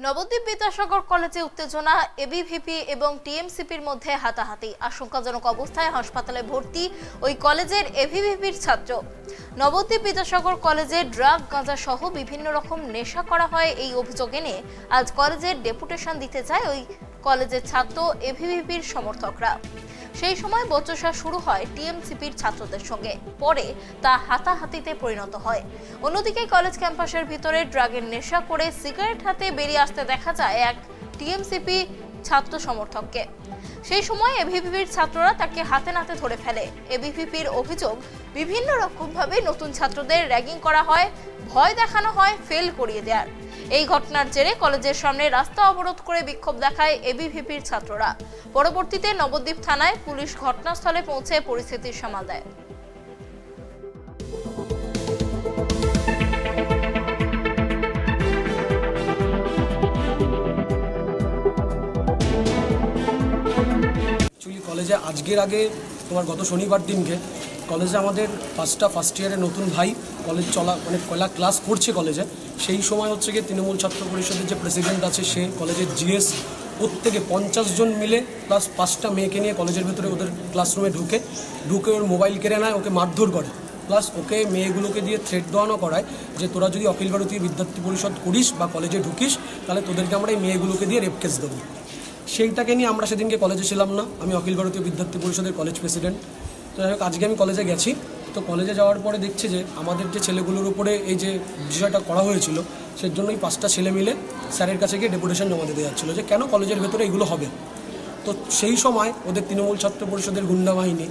নবদ্বীপ বিদ্যাসাগর কলেজে উত্তেজনা, এবিভিপি এবং টিএমসিপির মধ্যে হাতাহাতি। আশঙ্কাজনক অবস্থায় হাসপাতালে ভর্তি ওই কলেজের এবিভিপির ছাত্র। নবদ্বীপ বিদ্যাসাগর কলেজে ড্রাগ, গাঁজা সহ বিভিন্ন রকম নেশা করা হয় এই অভিযোগ এনে আজ কলেজের ডেপুটেশন দিতে যায় ওই কলেজের ছাত্র এবিভিপির সমর্থকরা। সেই সময় বচসা শুরু হয় টিএমসিপির ছাত্রদের সঙ্গে, পরে তা হাতাহাতিতে পরিণত হয়। অন্যদিকে কলেজ ক্যাম্পাসের ভিতরে ড্রাগের নেশা করে সিগারেট হাতে বেরিয়ে আসতে দেখা যায় এক টিএমসিপি ছাত্র সমর্থককে। সেই সময় এবিভিপির ছাত্ররা তাকে হাতে নাতে ধরে ফেলে। এবিভিপির অভিযোগ, বিভিন্ন রকমভাবে নতুন ছাত্রদের র্যাগিং করা হয়, ভয় দেখানো হয় ফেল করিয়ে দেওয়ার। এই ঘটনার জেরে কলেজের সামনে রাস্তা অবরোধ করে বিক্ষোভ দেখায় এবিভিপির ছাত্ররা। পরবর্তীতে নবদ্বীপ থানায় পুলিশ ঘটনাস্থলে পৌঁছে পরিস্থিতি সামাল দেয়। কলেজে আজকের আগে গত শনিবার দিনকে কলেজে আমাদের ফার্স্ট ইয়ারের নতুন ভাই কলেজ ক্লাস করছে কলেজে। সেই সময় হচ্ছে গিয়ে তৃণমূল ছাত্র পরিষদের যে প্রেসিডেন্ট আছে সে কলেজের জিএস প্রত্যেকে 50 জন মিলে প্লাস 5টা মেয়েকে নিয়ে কলেজের ভেতরে ওদের ক্লাসরুমে ঢুকে ওর মোবাইল কেড়ে নেয়, ওকে মারধর করে, প্লাস ওকে মেয়েগুলোকে দিয়ে থ্রেট দেওয়ানো করায় যে তোরা যদি অখিল ভারতীয় বিদ্যার্থী পরিষদ করিস বা কলেজে ঢুকিস তাহলে তোদেরকে আমরা এই মেয়েগুলোকে দিয়ে রেপ কেস দেবো। সেইটাকে নিয়ে আমরা সেদিনকে কলেজে ছিলাম না। আমি অখিল ভারতীয় বিদ্যার্থী পরিষদের কলেজ প্রেসিডেন্ট। তো যাই হোক, আজকে আমি কলেজে গেছি। তো কলেজে যাওয়ার পরে দেখছি যে আমাদের যে ছেলেগুলোর উপরে এই যে বিষয়টা করা হয়েছিল সেই জন্যই 5টা ছেলে মিলে স্যারের কাছে গিয়ে ডেপুটেশন জমা দিতে যাচ্ছিলো যে কেন কলেজের ভেতরে এগুলো হবে। তো সেই সময় ওদের তৃণমূল ছাত্র পরিষদের গুন্ডা বাহিনী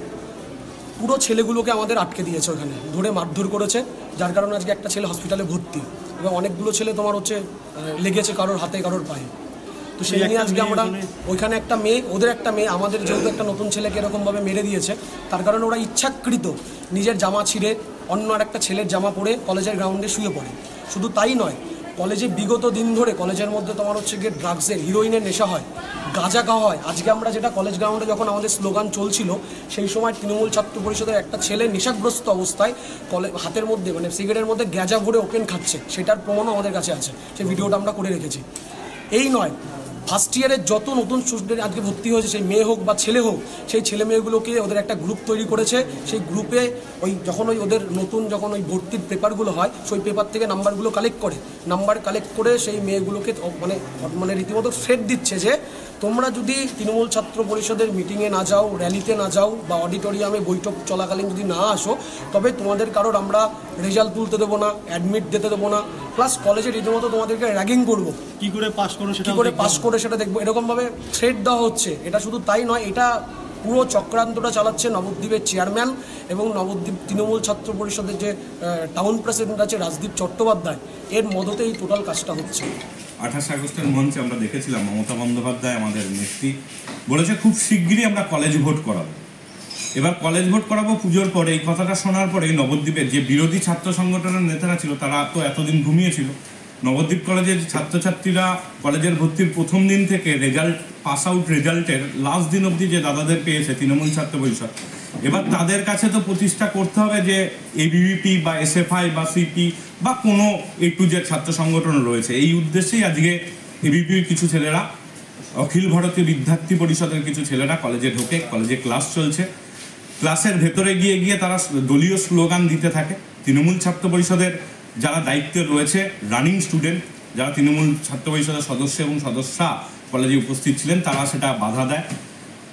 পুরো ছেলেগুলোকে আমাদের আটকে দিয়েছে, ওখানে ধরে মারধর করেছে, যার কারণে আজকে একটা ছেলে হসপিটালে ভর্তি এবং অনেকগুলো ছেলে লেগেছে কারোর হাতে কারোর পায়ে। তো সেই নিয়ে আজকে আমরা ওইখানে একটা মেয়ে, ওদের একটা মেয়ে, আমাদের যেহেতু একটা নতুন ছেলেকে এরকমভাবে মেরে দিয়েছে, তার কারণে ওরা ইচ্ছাকৃত নিজের জামা ছিঁড়ে অন্য আর একটা ছেলের জামা পরে কলেজের গ্রাউন্ডে শুয়ে পড়ে। শুধু তাই নয়, কলেজে বিগত দিন ধরে কলেজের মধ্যে গিয়ে ড্রাগসের, হিরোইনের নেশা হয়, গাঁজা খাওয়া হয়। আজকে আমরা যেটা কলেজ গ্রাউন্ডে যখন আমাদের স্লোগান চলছিল সেই সময় তৃণমূল ছাত্র পরিষদের একটা ছেলে নেশাগ্রস্ত অবস্থায় হাতের মধ্যে সিগারেটের মধ্যে গাঁজা ভরে ওপেন খাচ্ছে, সেটার প্রমাণও আমাদের কাছে আছে, সেই ভিডিওটা আমরা করে রেখেছি। এই নয়, ফার্স্ট ইয়ারের যত নতুন স্টুডেন্ট আজকে ভর্তি হয়েছে, সেই মেয়ে হোক বা ছেলে হোক, সেই ছেলে মেয়েগুলোকে ওদের একটা গ্রুপ তৈরি করেছে। সেই গ্রুপে ওদের নতুন ভর্তির পেপারগুলো হয়, সেই পেপার থেকে নাম্বার কালেক্ট করে সেই মেয়েগুলোকে রীতিমতো থ্রেট দিচ্ছে যে তোমরা যদি তৃণমূল ছাত্র পরিষদের মিটিংয়ে না যাও, র্যালিতে না যাও বা অডিটোরিয়ামে বৈঠক চলাকালীন যদি না আসো, তবে তোমাদের কারোর আমরা রেজাল্ট তুলতে দেবো না, অ্যাডমিট দিতে দেবো না, প্লাস কলেজে রীতিমতো তোমাদেরকে র্যাগিং করবো, কি করে পাস করে সেটা দেখবো, এরকমভাবে থ্রেট দেওয়া হচ্ছে। এটা শুধু তাই নয়, এটা পুরো চক্রান্তটা চালাচ্ছে নবদ্বীপের চেয়ারম্যান এবং নবদ্বীপ তৃণমূল ছাত্র পরিষদের যে টাউন প্রেসিডেন্ট আছে রাজদীপ চট্টোপাধ্যায়, এর মদতে এই টোটাল কাজটা হচ্ছে। 28 আগস্টের মঞ্চে আমরা দেখেছিলাম মমতা বন্দ্যোপাধ্যায় আমাদের নেত্রী বলেছে খুব শিগগিরই আমরা কলেজ ভোট করাবো। এবার কলেজ ভোট করাবো পুজোর পরে। এই কথাটা শোনার পরে নবদ্বীপের যে বিরোধী ছাত্র সংগঠনের নেতারা ছিল তারা তো এতদিন ঘুমিয়েছিল। নবদ্বীপ কলেজের ছাত্রছাত্রীরা কলেজের ভর্তির প্রথম দিন থেকে পাস আউট রেজাল্টের লাস্ট দিন অবধি যে দাদাদের পেয়েছে তৃণমূল ছাত্র পরিষদ, এবার তাদের কাছে তো প্রতিষ্ঠা করতে হবে যে এবিভিপি বা এসএফআই বা সিপি বা কোনো A to Z ছাত্র সংগঠন রয়েছে। এই উদ্দেশ্যেই আজকে এবিভিপির কিছু ছেলেরা, অখিল ভারতীয় বিদ্যার্থী পরিষদের কিছু ছেলেরা কলেজে ঢোকে, কলেজে ক্লাস চলছে, ক্লাসের ভেতরে গিয়ে তারা দলীয় স্লোগান দিতে থাকে। তৃণমূল ছাত্র পরিষদের যারা দায়িত্বে রয়েছে, রানিং স্টুডেন্ট যারা তৃণমূল ছাত্র পরিষদের সদস্য এবং সদস্যা কলেজে উপস্থিত ছিলেন, তারা সেটা বাধা দেয়।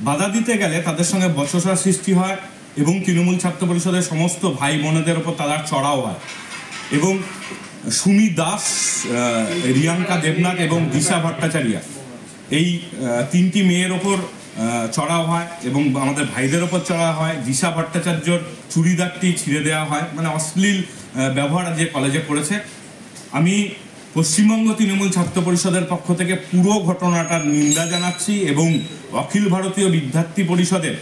বাধা দিতে গেলে তাদের সঙ্গে বচসার সৃষ্টি হয় এবং তৃণমূল ছাত্র পরিষদের সমস্ত ভাই বোনেদের ওপর তারা চড়াও হয় এবং সুমি দাস, রিয়াঙ্কা দেবনাথ এবং দিশা ভট্টাচার্য, এই 3টি মেয়ের ওপর চড়াও হয় এবং আমাদের ভাইদের ওপর চড়া হয়। দিশা ভট্টাচার্যর চুড়িদারটি ছিঁড়ে দেওয়া হয়, অশ্লীল ব্যবহার যে কলেজে করেছে। আমি পশ্চিমবঙ্গ তৃণমূল ছাত্র পরিষদের পক্ষ থেকে পুরো ঘটনাটার নিন্দা জানাচ্ছি এবং অখিল ভারতীয় বিদ্যার্থী পরিষদের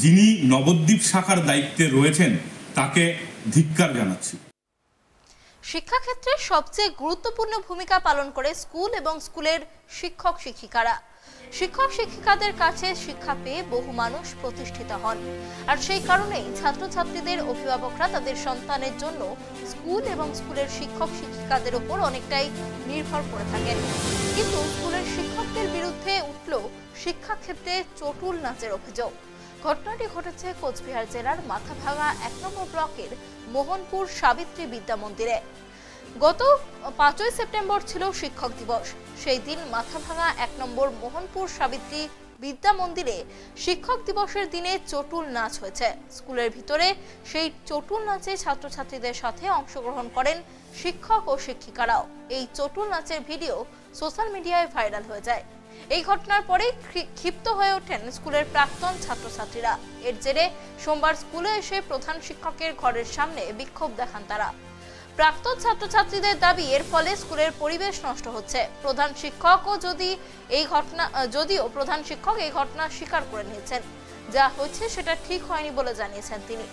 যিনি নবদ্বীপ শাখার দায়িত্বে রয়েছেন তাকে ধিক্কার জানাচ্ছি। শিক্ষাক্ষেত্রে সবচেয়ে গুরুত্বপূর্ণ ভূমিকা পালন করে স্কুল এবং স্কুলের শিক্ষক শিক্ষিকারা। শিক্ষক শিক্ষিকাদের কাছে শিক্ষা পেয়ে বহু মানুষ প্রতিষ্ঠিত হন, আর সেই কারণেই ছাত্রছাত্রীদের অভিভাবকরা তাদের সন্তানের জন্য স্কুল এবং স্কুলের শিক্ষক শিক্ষিকাদের উপর অনেকটাই নির্ভর করে থাকেন। কিন্তু স্কুলের শিক্ষকদের বিরুদ্ধে উঠল শিক্ষাক্ষেত্রে চটুল নাচের অভিযোগ। ঘটনাটি ঘটেছে কোচবিহার জেলার মাথাভাঙা ১ নম্বর ব্লকের মোহনপুর সাবিত্রী বিদ্যা মন্দিরে। গত ৫ই সেপ্টেম্বর ছিল শিক্ষক দিবস। সেই দিন মাথাভাঙা ১ নম্বর মোহনপুর সাবিত্রী বিদ্যা মন্দিরে শিক্ষক দিবসের দিনে চটুল নাচ হয়েছে। স্কুলের ভিতরে সেই চটুল নাচে ছাত্রছাত্রীদের সাথে অংশগ্রহণ করেন শিক্ষক ও শিক্ষিকারাও। এই চটুল নাচের ভিডিও সোশ্যাল মিডিয়ায় ভাইরাল হয়ে যায়। এই ঘটনার পরে ক্ষিপ্ত হয়ে ওঠেন স্কুলের প্রাক্তন ছাত্রছাত্রীরা। এর জেরে সোমবার স্কুলে এসে প্রধান শিক্ষকের ঘরের সামনে বিক্ষোভ দেখান তারা। প্রাক্তন ছাত্রছাত্রীদের দাবি, এর ফলে স্কুলের পরিবেশ নষ্ট হচ্ছে। যদিও প্রধান শিক্ষক এই ঘটনা স্বীকার করে নিয়েছেন। যা হয়েছে সেটা ঠিক হয়নি বলে জানিয়েছেন তিনি।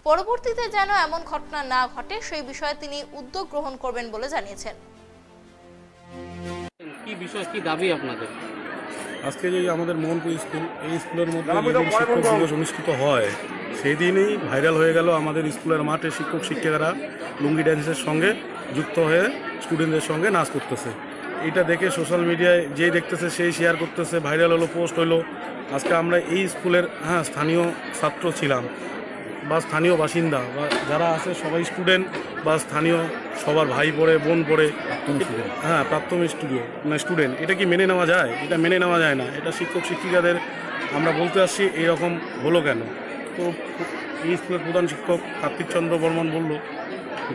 পরবর্তীতে যেন এমন ঘটনা না ঘটে সেই বিষয়ে তিনি উদ্যোগ গ্রহণ করবেন বলে জানিয়েছেন। কি বিষয়, কি দাবি আপনাদের? আজকে যে আমাদের মোহনপুর স্কুল, এই স্কুলের মধ্যে যেদিন শিক্ষক দিবস অনুষ্ঠিত হয় সেই দিনই ভাইরাল হয়ে গেল আমাদের স্কুলের মাঠে শিক্ষক শিক্ষিকারা লুঙ্গি ড্যান্সের সঙ্গে যুক্ত হয়ে স্টুডেন্টদের সঙ্গে নাচ করতেছে। এটা দেখে সোশ্যাল মিডিয়ায় যেই দেখতেছে সেই শেয়ার করতেছে, ভাইরাল হলো, পোস্ট হলো। আজকে আমরা এই স্কুলের স্থানীয় ছাত্র ছিলাম বা স্থানীয় বাসিন্দা বা যারা আছে সবাই স্টুডেন্ট বা স্থানীয় সবার ভাই পড়ে, বোন পড়ে, প্রাক্তন স্টুডেন্ট। এটা কি মেনে নেওয়া যায়? এটা মেনে নেওয়া যায় না। এটা শিক্ষক শিক্ষিকাদের আমরা বলতে আসছি এইরকম হলো কেন। তো এই স্কুলের প্রধান শিক্ষক কার্তিক চন্দ্র বর্মন বলল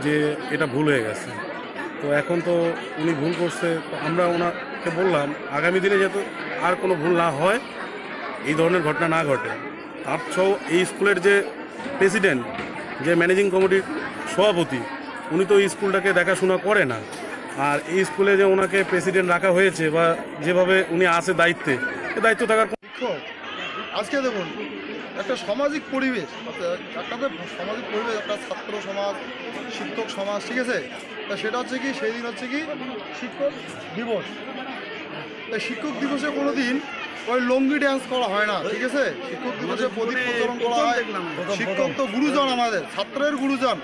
যে এটা ভুল হয়ে গেছে। তো এখন তো উনি ভুল করছে, তো আমরা ওনাকে বললাম আগামী দিনে যাতে আর কোনো ভুল না হয়, এই ধরনের ঘটনা না ঘটে। তার সহ এই স্কুলের যে প্রেসিডেন্ট, যে ম্যানেজিং কমিটির সভাপতি, উনি তো এই স্কুলটাকে দেখাশোনা করে না। আর এই স্কুলে যে ওনাকে প্রেসিডেন্ট রাখা হয়েছে বা যেভাবে উনি আছে দায়িত্বে, এই দায়িত্ব থাকার শিক্ষক আজকে দেখুন একটা সামাজিক পরিবেশ, সামাজিক পরিবেশ, একটা ছাত্র সমাজ, শিক্ষক সমাজ, ঠিক আছে। তা সেটা হচ্ছে কি, সেই দিন হচ্ছে কি শিক্ষক দিবস। তাই শিক্ষক দিবসে কোনো দিন ওই লঙ্গি ড্যান্স করা হয় না, ঠিক আছে। শিক্ষক দিবসে প্রদীপ প্রচলন করা হয়। শিক্ষক তো গুরুজন, আমাদের ছাত্রের গুরুজন।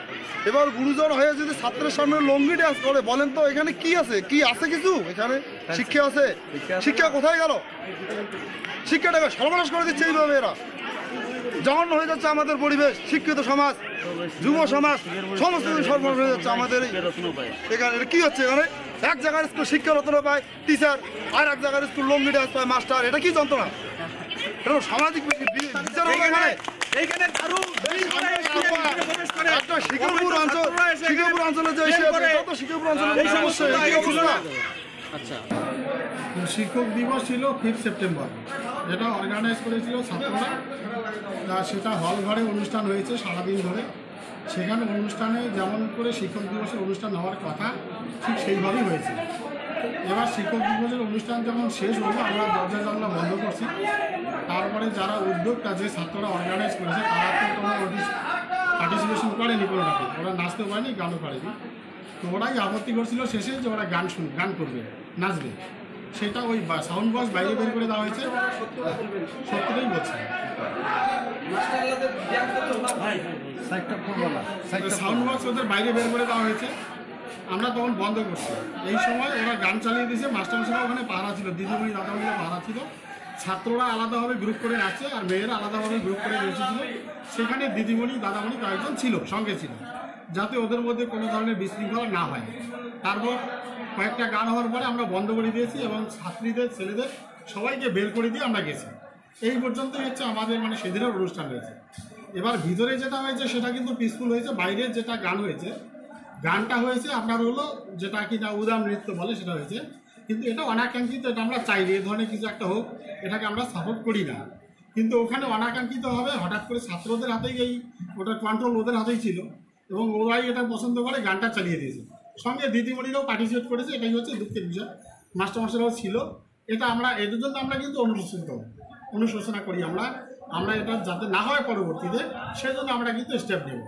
এবার গুরুজন হয়ে যদি ছাত্রের সামনে লঙ্গি ড্যান্স করে, বলেন তো এখানে কি আছে? কি আছে? কিছু এখানে শিক্ষা আছে? শিক্ষা কোথায় গেল? শিক্ষাটাকে সর্বনাশ করে দিচ্ছে এইভাবে। এরা জঘন্য হয়ে যাচ্ছে আমাদের পরিবেশ, শিক্ষিত সমাজ, যুব সমাজ, সমস্ত কিছু সর্বনাশ হয়ে যাচ্ছে আমাদের এখানে। এটা কি হচ্ছে? এখানে এক জায়গার স্কুল শিক্ষা রত্ন পায় টিচার, আর এক জায়গার স্কুল লঙ্গি ড্যান্স পায় মাস্টার। এটা কি যন্ত্রণা? এটা সামাজিক বিচার হবে এখানে। একটা শিকারপুর অঞ্চলে যে শিকারপুর অঞ্চলে আচ্ছা, শিক্ষক দিবস ছিল 5 সেপ্টেম্বর, যেটা অর্গানাইজ করেছিল ছাত্ররা। সেটা হল ঘরে অনুষ্ঠান হয়েছে সারাদিন ধরে। সেখানে অনুষ্ঠানে যেমন করে শিক্ষক দিবসের অনুষ্ঠান হওয়ার কথা ঠিক সেইভাবেই হয়েছে। এবার শিক্ষক দিবসের অনুষ্ঠান যখন শেষ হলো, আমরা দরজা জানলা বন্ধ করছি। তারপরে যারা উদ্যোগটা, যে ছাত্ররা অর্গানাইজ করেছে, তারা তো কোনো পার্টিসিপেশন করেনি কোনোটাকে। ওরা নাচতে পারেনি, গানও পারেনি। তো ওরাই আপত্তি করছিল শেষে যে ওরা গান করবে, নাচবে। সেটা ওই সাউন্ড বক্স বাইরে বের করে দেওয়া হয়েছে। সত্যিটাই বলছে, সাউন্ড বক্স ওদের বাইরে বের করে দেওয়া হয়েছে। আমরা তখন বন্ধ করছি। এই সময় ওরা গান চালিয়ে দিয়েছে। মাস্টারমশাইরা ওখানে পাহারা ছিল, দিদিমণি দাদামণিরা পাহারা ছিল। ছাত্ররা আলাদাভাবে গ্রুপ করে নাচছে আর মেয়েরা আলাদাভাবে গ্রুপ করে নেচেছিল। সেখানে দিদিমণি দাদামণি কয়েকজন ছিল, সঙ্গে ছিল, যাতে ওদের মধ্যে কোনো ধরনের বিশৃঙ্খলা না হয়। তারপর কয়েকটা গান হওয়ার পরে আমরা বন্ধ করে দিয়েছি এবং ছাত্রীদের, ছেলেদের সবাইকে বের করে দিয়ে আমরা গেছি। এই পর্যন্তই হচ্ছে আমাদের সেদিনের অনুষ্ঠান হয়েছে। এবার ভিতরে যেটা হয়েছে সেটা কিন্তু পিসফুল হয়েছে। বাইরে যেটা গান হয়েছে, গানটা হয়েছে আপনার হলো যেটা কি না উদাম নৃত্য বলে, সেটা হয়েছে। কিন্তু এটা অনাকাঙ্ক্ষিত, এটা আমরা চাইনি এ ধরনের কিছু একটা হোক, এটাকে আমরা সাপোর্ট করি না। কিন্তু ওখানে অনাকাঙ্ক্ষিতভাবে হঠাৎ করে ছাত্রদের হাতেই ওটার কন্ট্রোল ওদের হাতেই ছিল এবং ওরাই এটা পছন্দ করে গানটা চালিয়ে দিয়েছে। সঙ্গে দিদিমণিরাও পার্টিসিপেট করেছে। এটাই হচ্ছে দুঃখের বিষয়। মাস্টারমশাইরাও ছিল। এটা আমরা এদের জন্য আমরা কিন্তু অনুশোচনা করি। আমরা এটা যাতে না হয় পরবর্তীতে, সেজন্য আমরা কিন্তু স্টেপ নেব।